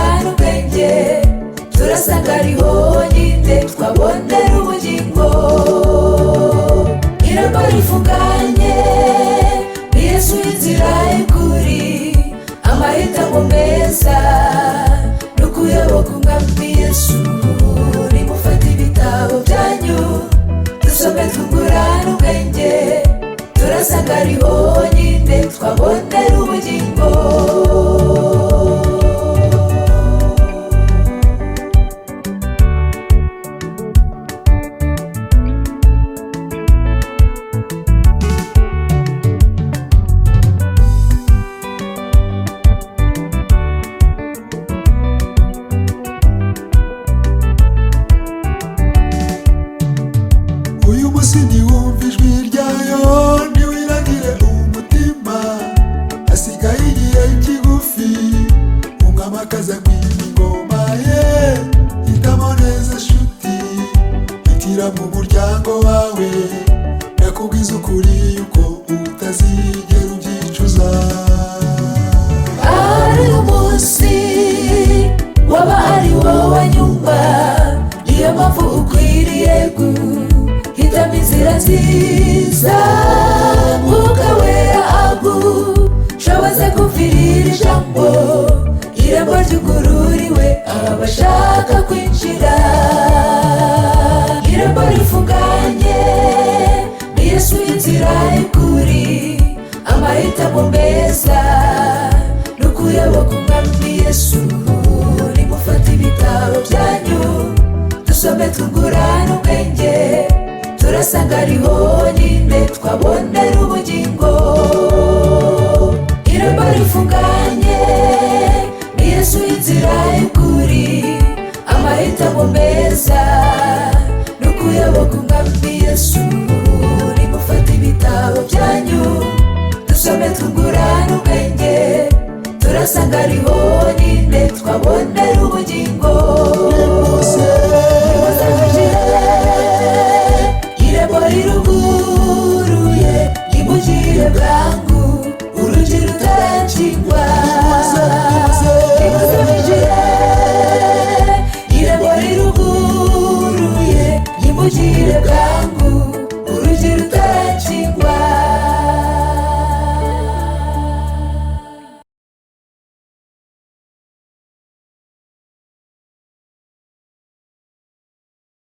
twungurana ubwenge turasanga ariho nyine twabonera ubugingo. Irembo rifunganye ni Yesu inzira y'ukuri, amahitamo meza no kuyoboka umwami Yesu. Nimufate ibitabo byanyu dusome twungurana ubwenge turasanga ariho nyine twabonera ubugingo. Uyu munsi niwumva ijwi ryayo ntiwiragire umutima, hasigaye igihe kigufi umwami akazagwira ingoma ye. Hitamo neza nshuti, hitira mu muryango wawe, nakubwiza ukuri yuko utazigera ubyicuza. Ari umunsi waba ari wowe nyuma, niyo mpamvu ukwiriye guhitamo inzira nziza. Mwuka wera agushoboze kumvirira ijambo, irembo ryugururiwe abashaka kwinjira. Irembo rifunganye ni Yesu inzira y'ukuri, amahitamo meza no kuyoboka umwami Yesu. Nimufate ibitabo byanyu dusome twungurana ubwenge turasanga ariho nyine twabonera ubugingo. Irembo rifunganye ni Yesu inzira y'ukuri, amahitamo meza no kuyoboka umwami Yesu. Nimufate ibitabo byanyu dusome twungurana ubwenge turasanga ariho nyine twabonera ubugingo. Irembo riruguruye nimugire bwangu.